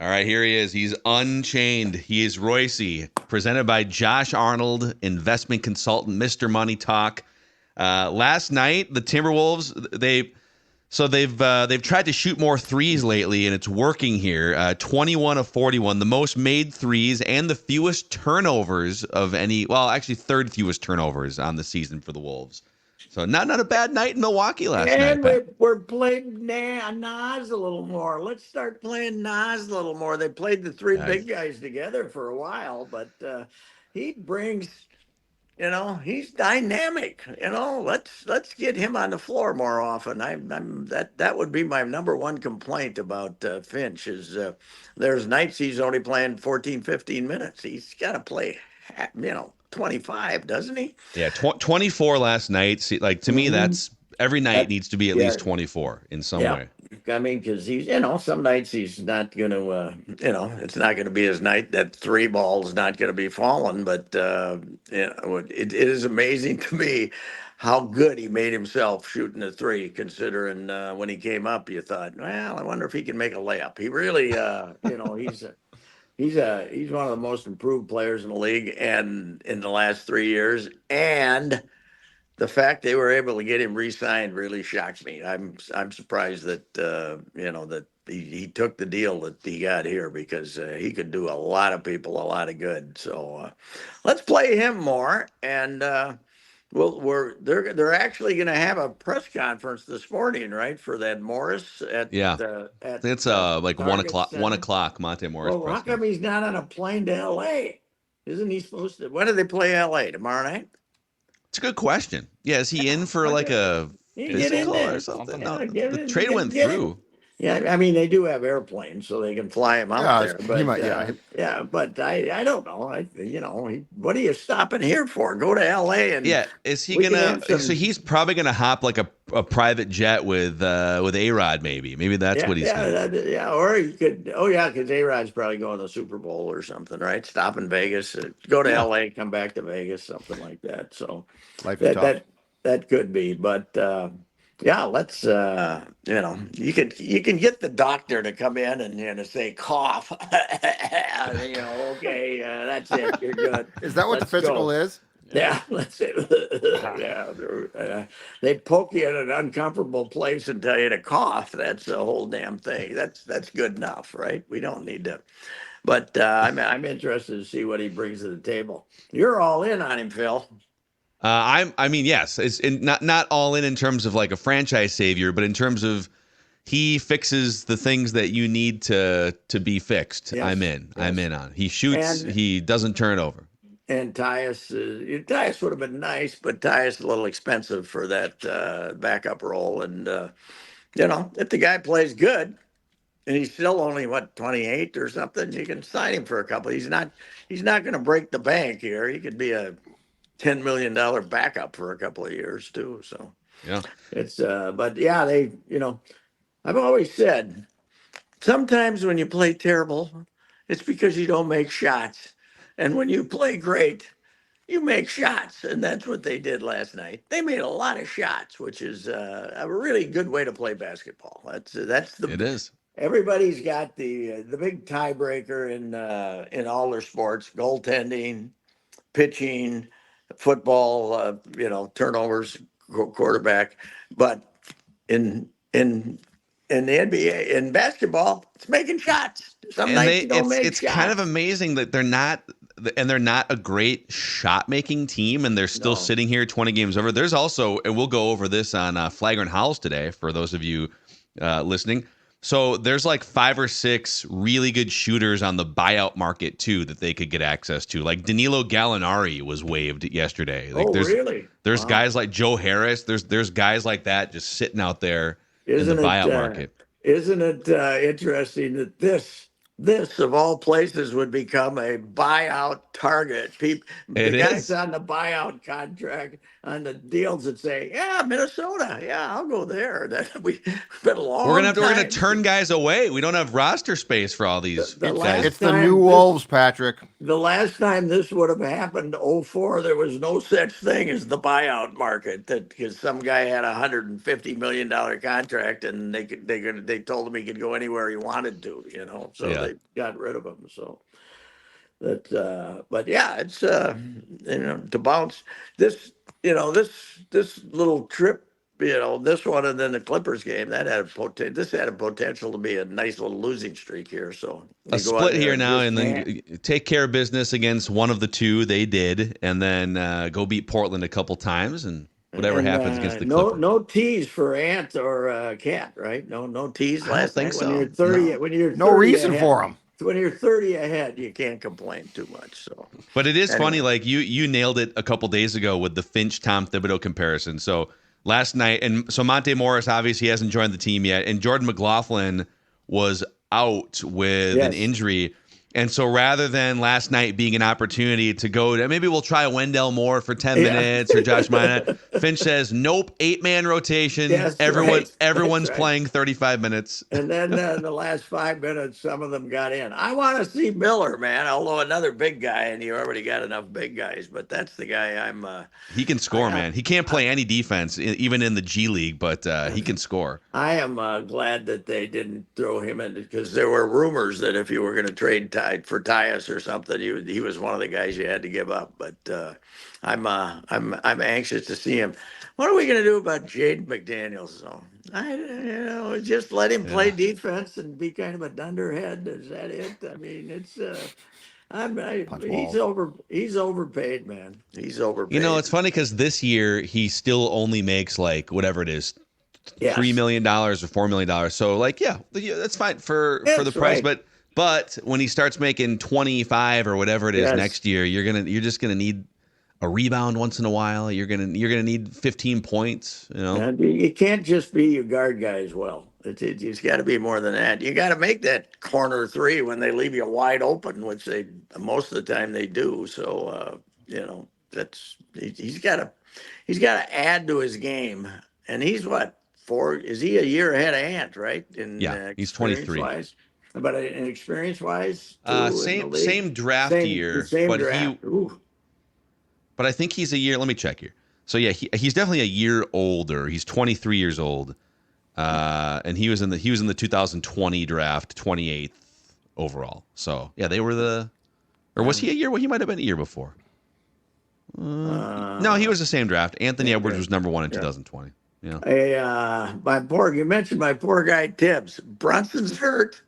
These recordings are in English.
All right, here he is. He's unchained. He is Reusse, presented by Josh Arnold, investment consultant, Mr. Money Talk. Last night, the Timberwolves they've tried to shoot more threes lately, and it's working here. 21 of 41, the most made threes and the fewest turnovers of any. Well, actually, third fewest turnovers on the season for the Wolves. So not a bad night in Milwaukee last night, And Pat. we're playing Naz a little more. Let's start playing Naz a little more. They played the three Uh, big guys together for a while, but he brings, he's dynamic. Let's get him on the floor more often. That would be my number one complaint about Finch is there's nights he's only playing 14, 15 minutes. He's got to play, 25, doesn't he? Yeah, 24 last night. See, like to me, Mhm. that's every night That needs to be at yeah, least 24 in some yeah. way. I mean, because he's, some nights he's not going to, it's not going to be his night. That three ball's not going to be falling. But, it is amazing to me how good he made himself shooting a three, considering when he came up, you thought, well, I wonder if he can make a layup. He really, he's one of the most improved players in the league and in the last 3 years. And the fact they were able to get him re-signed really shocks me. I'm surprised that that he took the deal that he got here because he could do a lot of people a lot of good. So let's play him more, and they're actually going to have a press conference this morning, right, for that Morris at Yeah, it's like Target 1 o'clock, Center. Monte Morris Well, press how come conference. he's not on a plane to L.A.? Isn't he supposed to? When do they play L.A. tomorrow night? It's a good question. Yeah, is he in for Why like don't a you get in physical or there? something? Yeah, No, get the in, trade went get in. through. Yeah, I mean they do have airplanes, so they can fly him out Yeah, there. he But might. Yeah, yeah, but I don't know. What are you stopping here for? Go to L.A. and Yeah, is he we can gonna? have So some. he's probably gonna hop like a private jet with A-Rod, maybe. Maybe that's Yeah, what he's yeah, gonna do. yeah. Or you could. Oh yeah, because A-Rod's probably going to the Super Bowl or something, right? Stop in Vegas, go to Yeah, L.A., come back to Vegas, something like that. So life is that tough. that that could be, but yeah, let's you can get the doctor to come in and say cough. Okay, that's it. You're good. Is that what the Let's physical go. is? Yeah, that's it. Yeah, they poke you in an uncomfortable place and tell you to cough. That's the whole damn thing. That's good enough, right? We don't need to. But I'm interested to see what he brings to the table. You're all in on him, Phil. I mean, yes, it's not all in terms of like a franchise savior, but in terms of he fixes the things that you need to be fixed. I'm Yes, in. I'm yes. in on. He shoots. And He doesn't turn over. Tyus would have been nice, but Tyus a little expensive for that backup role. And if the guy plays good and he's still only 28 or something, you can sign him for a couple. He's not going to break the bank here. He could be a $10 million backup for a couple of years too. So Yeah. it's but yeah, I've always said sometimes when you play terrible, it's because you don't make shots. And when you play great, you make shots. And that's what they did last night. They made a lot of shots, which is a really good way to play basketball. That's It is. everybody's got the big tiebreaker in all their sports: goaltending, pitching, football, turnovers, quarterback. But in in in the NBA, in basketball, it's making shots. Some And nights you don't make it's kind of shots. amazing that they're not a great shot making team, and they're still No, sitting here 20 games over. There's also, and we'll go over this on Flagrant Howls today for those of you listening. So there's like 5 or 6 really good shooters on the buyout market too that they could get access to. Like Danilo Gallinari was waived yesterday. Like oh really? there's Wow. guys like Joe Harris. There's guys like that just sitting out there in the Isn't it buyout market. isn't it interesting that this of all places would become a buyout target? People, the It guys is. on the buyout on the deals that say, yeah, Minnesota, yeah, I'll go there. That we've been a We're long gonna time. turn guys away. We don't have roster space for all these The guys. It's the new Wolves, Patrick. The last time this would have happened, '04, there was no such thing as the buyout market. That because some guy had $150 million contract, and they told him he could go anywhere he wanted to, So Yeah. they got rid of him. So that, but yeah, it's to bounce this, this little trip. This one and then the Clippers game that had a This had a potential to be a nice little losing streak here. So A you go out split there here and now, just and then take care of business against one of the two. They did, and then go beat Portland a couple times, and whatever happens against the Clippers. No tease for Ant or Cat, right? No tease I don't last think night. so. When you're 30, No. when you're 30 No reason ahead, for 'em. When you're 30 ahead, you can't complain too much. So, But it is Anyway. funny, like you nailed it a couple days ago with the Finch Tom Thibodeau comparison. So last night, and so Monte Morris obviously hasn't joined the team yet, and Jordan McLaughlin was out with an Yes. injury. And so rather than last night being an opportunity to go to, maybe we'll try Wendell Moore for 10 Yeah. minutes or Josh Minott, Finch says, nope, 8-man rotation. Yes, Everyone's right. playing 35 minutes. And then in the last 5 minutes, some of them got in. I want to see Miller, man. Although another big guy, and you already got enough big guys, but that's the guy I'm. He can score, man. He can't play any defense, even in the G League, but he can score. I am glad that they didn't throw him in because there were rumors that if you were going to trade for Tyus or something, he was one of the guys you had to give up. But I'm anxious to see him. What are we going to do about Jaden McDaniels? So just let him play defense and be kind of a dunderhead. Is that it? I mean, it's. He's overpaid, man. He's overpaid. It's funny because this year he still only makes like whatever it is, $3 million or $4 million. So that's fine for the price. Right. But when he starts making 25 or whatever it is next year, you're just gonna need a rebound once in a while. You're gonna need 15 points. And you can't just be your guard guy as well. It's got to be more than that. You got to make that corner three when they leave you wide open, which they most of the time they do. So he's got to add to his game. And he's what? Is he a year ahead of Ant, right? He's 23. But in experience wise, same draft year, but I think he's a year. Let me check here. So yeah, he's definitely a year older. He's 23 years old, and he was in the 2020 draft, 28th overall. So yeah, they were or was he a year? Well, he might have been a year before. No, he was the same draft. Anthony Edwards was number 1 in 2020. Yeah. You mentioned my poor guy Tibbs. Brunson's hurt.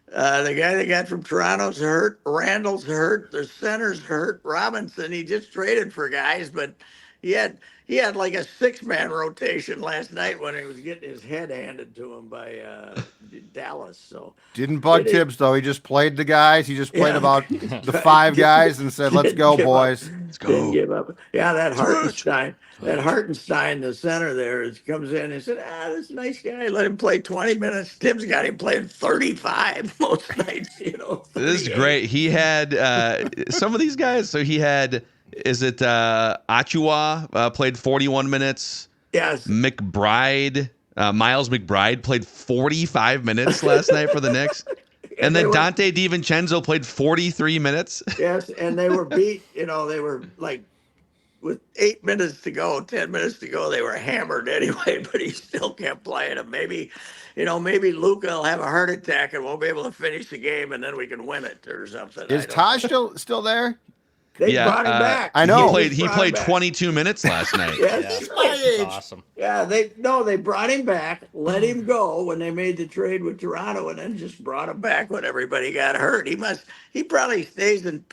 The guy they got from Toronto's hurt. Randall's hurt. The center's hurt. Robinson, he just traded for guys, but he had like a 6-man rotation last night when he was getting his head handed to him by Dallas. So didn't bug Tibbs though. He just played the guys. He just played about the 5 guys and said, "Let's go, boys. Let's go." Didn't give up. Yeah, that Hartenstein. The center there, comes in and said, this nice guy, let him play 20 minutes. Tim's got him playing 35 most nights, This is great. He had some of these guys. So he had, Achua played 41 minutes. Yes. Miles McBride played 45 minutes last night for the Knicks. And then Dante DiVincenzo played 43 minutes. Yes, and they were beat, they were like, with 8 minutes to go, 10 minutes to go, they were hammered anyway, but he still kept playing them. Maybe Luka will have a heart attack and won't be able to finish the game, and then we can win it or something. Is Taj still there? They brought him back. I know. He played 22 minutes last night. Yes, That's awesome. Yeah, they brought him back, let him go when they made the trade with Toronto, and then just brought him back when everybody got hurt. He probably stays in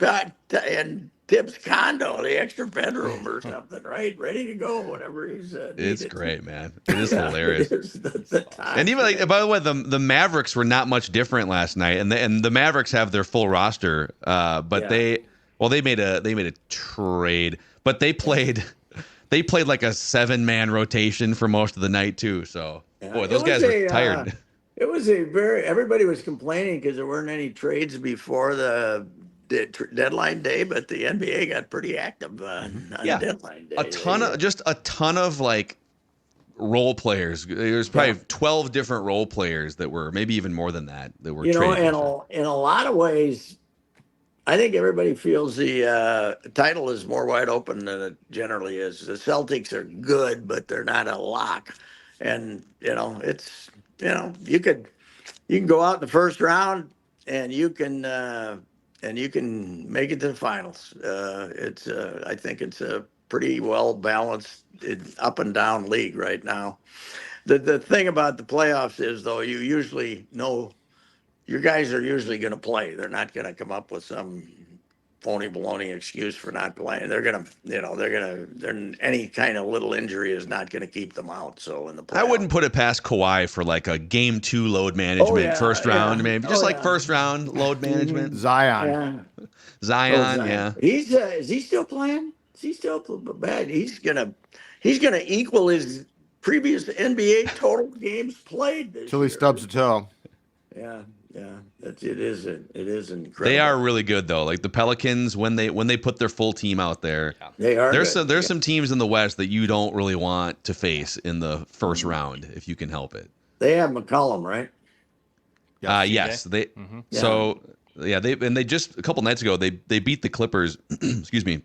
Tibbs' condo, the extra bedroom or something, right? Ready to go whenever he's It's great, man. It is hilarious. It is the time. And even by the way, the Mavericks were not much different last night, and the Mavericks have their full roster, but they made a trade, but they played like a 7-man rotation for most of the night too. So boy, those guys were tired. It was everybody was complaining because there weren't any trades before the deadline day, but the NBA got pretty active on Yeah. deadline day. A ton of like role players. There's probably 12 different role players that were, maybe even more than that were traded. In a lot of ways, I think everybody feels the title is more wide open than it generally is. The Celtics are good, but they're not a lock. And it's you can go out in the first round and you can make it to the finals. I think it's a pretty well balanced up and down league right now. The thing about the playoffs is, though, you usually know your guys are usually going to play. They're not going to come up with some phony baloney excuse for not playing. They're going to, any kind of little injury is not going to keep them out. So in the playoffs, I wouldn't put it past Kawhi for like a game 2 load management first round, maybe just first round load management. Zion. Zion, yeah. He's is he still playing? Is he still bad? He's gonna equal his previous NBA total games played this Till he year. stubs a toe. Yeah. It is incredible. They are really good though. Like the Pelicans, when they put their full team out there, they are. There's some teams in the West that you don't really want to face in the first round if you can help it. They have McCollum, right? Yes. So they just a couple nights ago they beat the Clippers. Excuse me.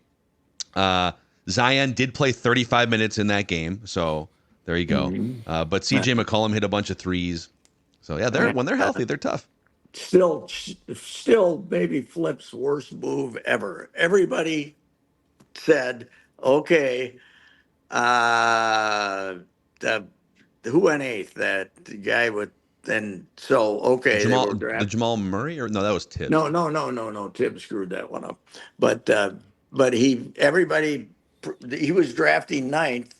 Zion did play 35 minutes in that game, so there you go. But CJ McCollum hit a bunch of threes. So yeah, when they're healthy, they're tough. Still maybe Flip's worst move ever. Everybody said, okay, who went eighth? That guy with the Jamal Murray, or no, that was Tibbs. No. Tibbs screwed that one up. But he was drafting ninth,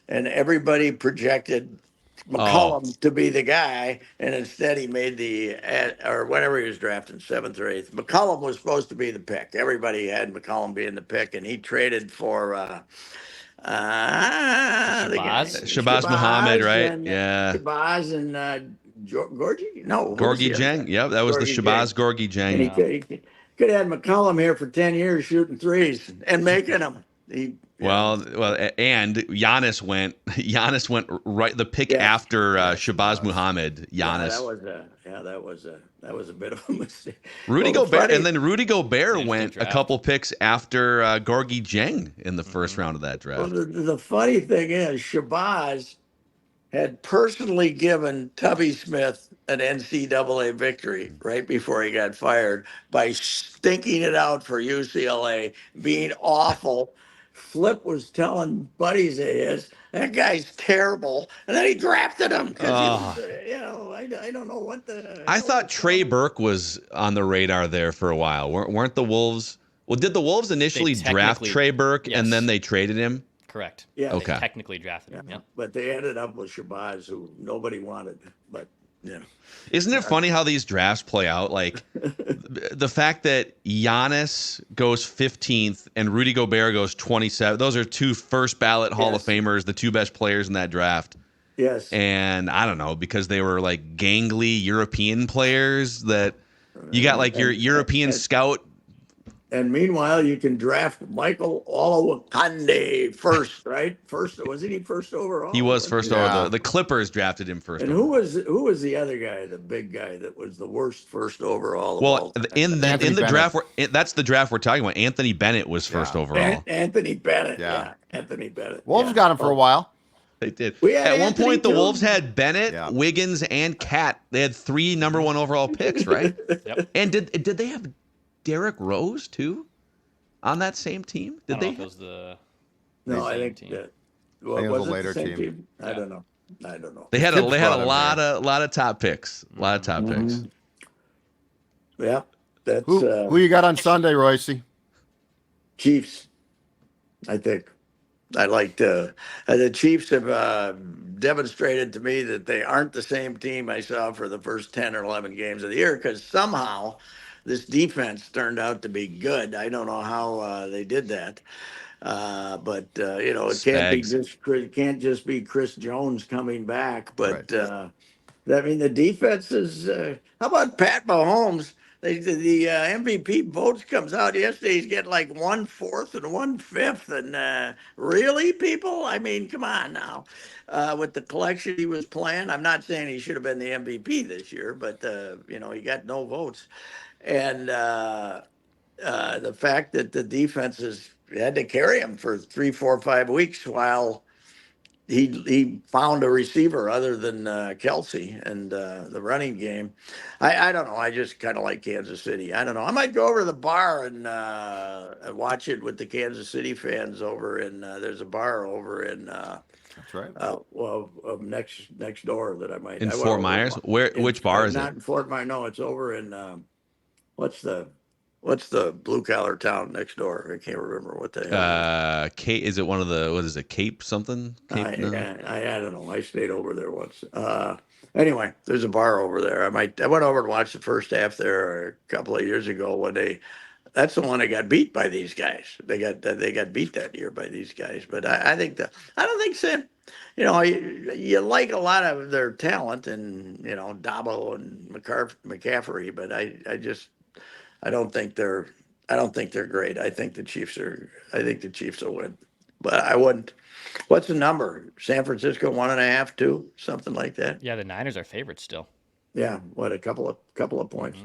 and everybody projected McCollum to be the guy, and instead he made or whatever he was drafting, 7th or 8th. McCollum was supposed to be the pick. Everybody had McCollum being the pick, and he traded for Shabazz Muhammad, right? Shabazz and Gorgie? No. Gorgie Jang. Yep, that was the Shabazz Gorgie Jang. And he could have had McCollum here for 10 years shooting threes and making them. And Giannis went right the pick after Shabazz Muhammad. Giannis. That was a bit of a mistake. Rudy Gobert went a couple picks after Gorgie Jang in the first round of that draft. Well, the funny thing is, Shabazz had personally given Tubby Smith an NCAA victory right before he got fired by stinking it out for UCLA, being awful. Flip was telling buddies of his, that guy's terrible. And then he drafted him because I don't know what the. I thought Trey Burke was on the radar there for a while. Weren't the Wolves? Well, did the Wolves initially draft Trey Burke and then they traded him? Correct. Yeah. Okay. They technically drafted him. Yeah. But they ended up with Shabazz, who nobody wanted. But Isn't it funny how these drafts play out? Like the fact that Giannis goes 15th and Rudy Gobert goes 27th. Those are two first ballot Hall of Famers, the two best players in that draft. Yes. And I don't know, because they were like gangly European players that you got like your European scout. And meanwhile, you can draft Michael Olowokande first, right? Wasn't he first overall? He was first overall. The Clippers drafted him first. And who was the other guy, the big guy that was the worst first overall? Well, in the draft, that's the draft we're talking about. Anthony Bennett was first overall. Anthony Bennett, Anthony Bennett. Wolves got him for a while. They did. At one point, the Wolves had Bennett, Wiggins, and Cat. They had 3 number 1 overall picks, right? Yep. And did they have Derrick Rose too on that same team? Did they? Was the I think team. that. Well, I think it was a later team. I don't know. They had a lot of top picks. A lot of top picks. Yeah, that's who you got on Sunday, Reusse? Chiefs, I think. I like the Chiefs have demonstrated to me that they aren't the same team I saw for the first 10 or 11 games of the year, because somehow this defense turned out to be good. I don't know how they did that, but it can't just be Chris Jones coming back. But the defense is. How about Pat Mahomes the MVP votes comes out yesterday. He's getting like 1/4 and 1/5, and really, people. I mean, come on now. With the collection he was playing, I'm not saying he should have been the MVP this year, but he got no votes, and the fact that the defenses had to carry him for 3, 4, 5 weeks while he found a receiver other than Kelsey and the running game. I don't know. I just kind of like Kansas City. I don't know. I might go over to the bar and watch it with the Kansas City fans over in. There's a bar over in. That's right. Next door that I might. In I went Fort over Myers? Which bar is it? Not in Fort Myers. No, it's over in. What's the blue collar town next door? I can't remember what the hell. Cape, is it one of the, what is it, Cape something? Cape, no? I don't know. I stayed over there once. Anyway, there's a bar over there. I went over and watched the first half there a couple of years ago when that's the one that got beat by these guys. They got beat that year by these guys. But I don't think Sam. You like a lot of their talent and Dabo and McCaffrey, but I don't think they're great. I think the Chiefs will win, but I wouldn't. What's the number? San Francisco 1.5, 2, something like that. Yeah, the Niners are favorites still. Yeah, what, a couple of points.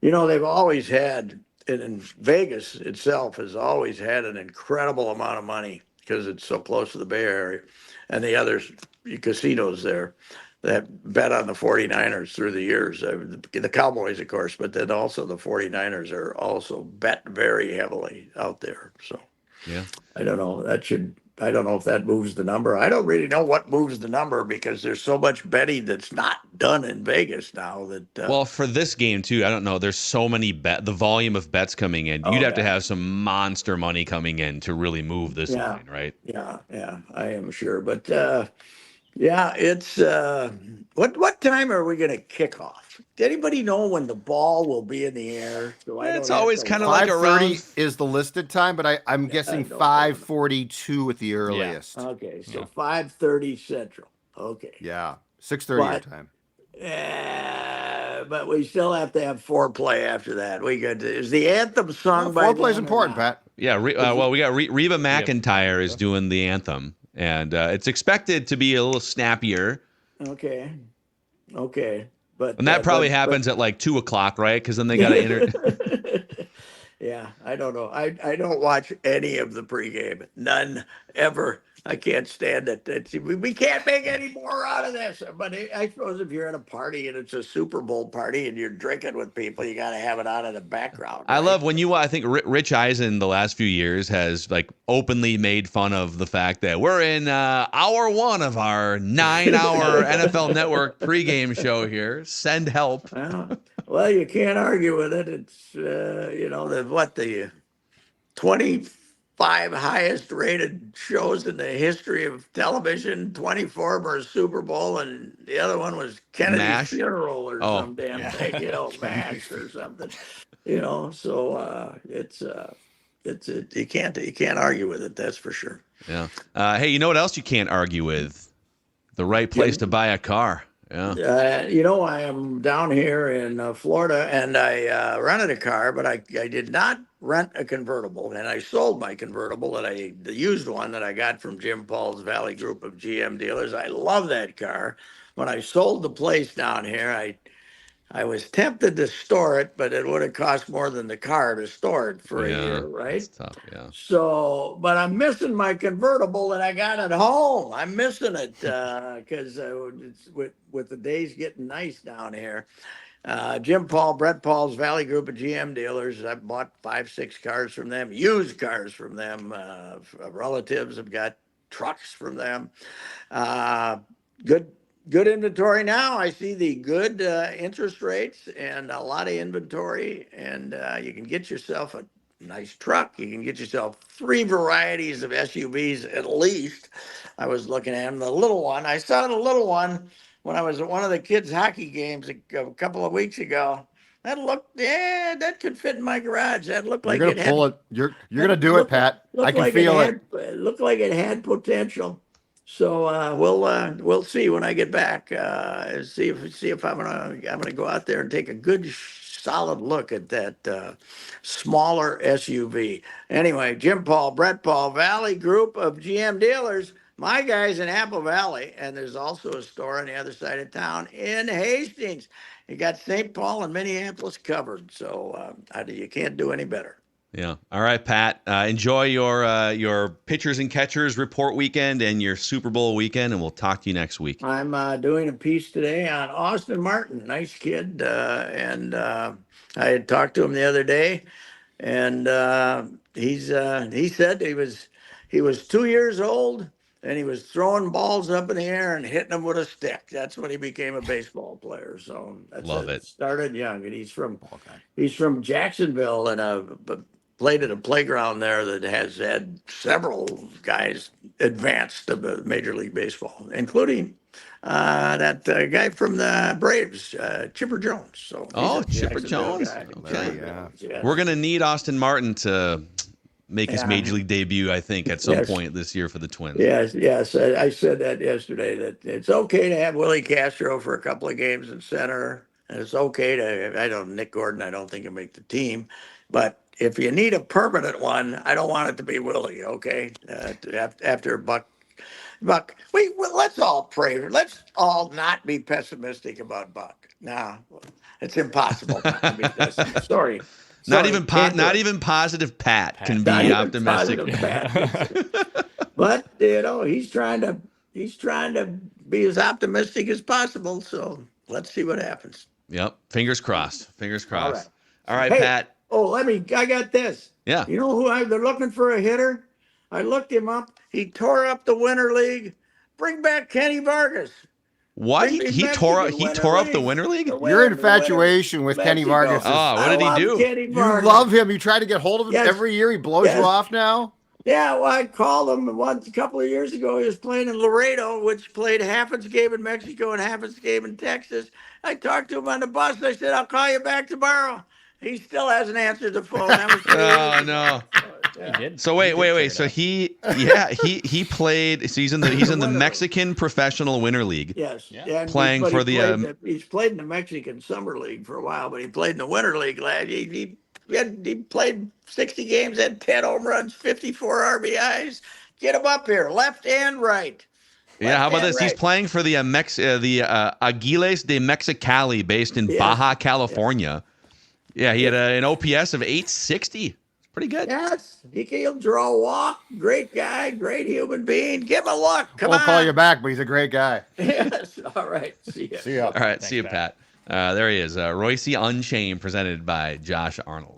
They've always had, and in Vegas itself has always had an incredible amount of money because it's so close to the Bay Area, and the other casinos there that bet on the 49ers through the years. The Cowboys, of course, but then also the 49ers are also bet very heavily out there. So yeah, I don't know. I don't know if that moves the number. I don't really know what moves the number because there's so much betting that's not done in Vegas now that. Well, for this game too, I don't know. There's so many the volume of bets coming in. You'd have to have some monster money coming in to really move this line, right? Yeah, I am sure. But yeah, it's what time are we going to kick off? Does anybody know when the ball will be in the air? So it's always kind of like 5:30 is the listed time, but I'm guessing 5:42 at the earliest. Yeah. Okay, so 5:30 Central. Okay. Yeah, 6:30 your time. Yeah, but we still have to have foreplay after that. Is the anthem sung by foreplay is important, Pat. Yeah, well, we got Reba McEntire is doing the anthem, and it's expected to be a little snappier. Okay. And that probably happens at like 2:00, right? Because then they got to enter. Yeah, I don't know. I don't watch any of the pregame. None ever. I can't stand it. We can't make any more out of this. But I suppose if you're at a party and it's a Super Bowl party and you're drinking with people, you got to have it on in the background. I love when I think Rich Eisen the last few years has like openly made fun of the fact that we're in hour 1 of our 9-hour NFL Network pregame show here. Send help. Well, you can't argue with it. It's the 25 highest rated shows in the history of television. 24 were a Super Bowl, and the other one was Kennedy's funeral or some damn thing, MASH or something. So it's you can't argue with it. That's for sure. Yeah. Hey, you know what else you can't argue with? The right place to buy a car. Yeah. I am down here in Florida, and I rented a car, but I did not rent a convertible, and I sold my convertible the used one that I got from Jim Paul's Valley Group of GM dealers. I love that car. When I sold the place down here, I was tempted to store it, but it would have cost more than the car to store it for a year, right? That's tough, yeah. So, but I'm missing my convertible that I got at home. I'm missing it because with the days getting nice down here. Brett Paul's Valley Group of GM dealers. I've bought 5, 6 cars from them, used cars from them. Relatives have got trucks from them. Good inventory now. I see the good interest rates and a lot of inventory, and you can get yourself a nice truck. You can get yourself 3 varieties of SUVs at least. I was looking at them. The little one, I saw the little one when I was at one of the kids' hockey games a couple of weeks ago. That could fit in my garage. That looked like you're gonna pull it. You're gonna do it, Pat. I can feel it. It looked like it had potential. So we'll see when I get back. See if I'm gonna go out there and take a good solid look at that smaller SUV. Anyway, Jim Paul, Brett Paul, Valley Group of GM dealers. My guy's in Apple Valley, and there's also a store on the other side of town in Hastings. You got St. Paul and Minneapolis covered, so you can't do any better. Yeah. All right, Pat. Enjoy your pitchers and catchers report weekend and your Super Bowl weekend, and we'll talk to you next week. I'm doing a piece today on Austin Martin, nice kid, and I had talked to him the other day, and he said he was 2 years old and he was throwing balls up in the air and hitting them with a stick. That's when he became a baseball player. So Love it. Started young, and he's from Jacksonville, and played at a playground there that has had several guys advance to Major League Baseball, including that guy from the Braves, Chipper Jones. So Chipper Jones. Guy. Okay. Yeah. We're gonna need Austin Martin to make his Major League debut, I think, at some point this year for the Twins. Yes. I said that yesterday, that it's okay to have Willie Castro for a couple of games in center, and it's okay to, Nick Gordon, I don't think he'll make the team, but if you need a permanent one, I don't want it to be Willie, okay? After Buck, let's all pray. Let's all not be pessimistic about Buck. No, it's impossible not to be pessimistic. Sorry. Not even positive Pat can be optimistic. But he's trying to be as optimistic as possible. So let's see what happens. Yep. Fingers crossed. All right, Hey, Pat. I got this. Yeah. You know who they're looking for a hitter? I looked him up. He tore up the Winter League. Bring back Kenny Vargas. What? He tore up the Winter League? Your infatuation with Kenny Vargas. What did he do? You love him. You try to get hold of him every year. He blows you off now. Yeah, well, I called him a couple of years ago. He was playing in Laredo, which played half its game in Mexico and half its game in Texas. I talked to him on the bus. I said, I'll call you back tomorrow. He still hasn't answered the phone. Oh, no. He did. So wait. So he played. So he's in the Mexican Professional Winter League. Yes. Yeah. Playing for he's played in the Mexican Summer League for a while, but he played in the Winter League last. He played 60 games, had 10 home runs, 54 RBIs. Get him up here, left and right. Yeah, how about this? Right. He's playing for the Aguiles de Mexicali, based in Baja California. Yeah, he had an OPS of 860. It's pretty good. Yes, he'll draw a walk. Great guy, great human being. Give him a look. Come on. Won't call you back, but he's a great guy. Yes. All right. See ya. See ya. All right. Thanks, see you, Pat. There he is. Reusse Unchained, presented by Josh Arnold.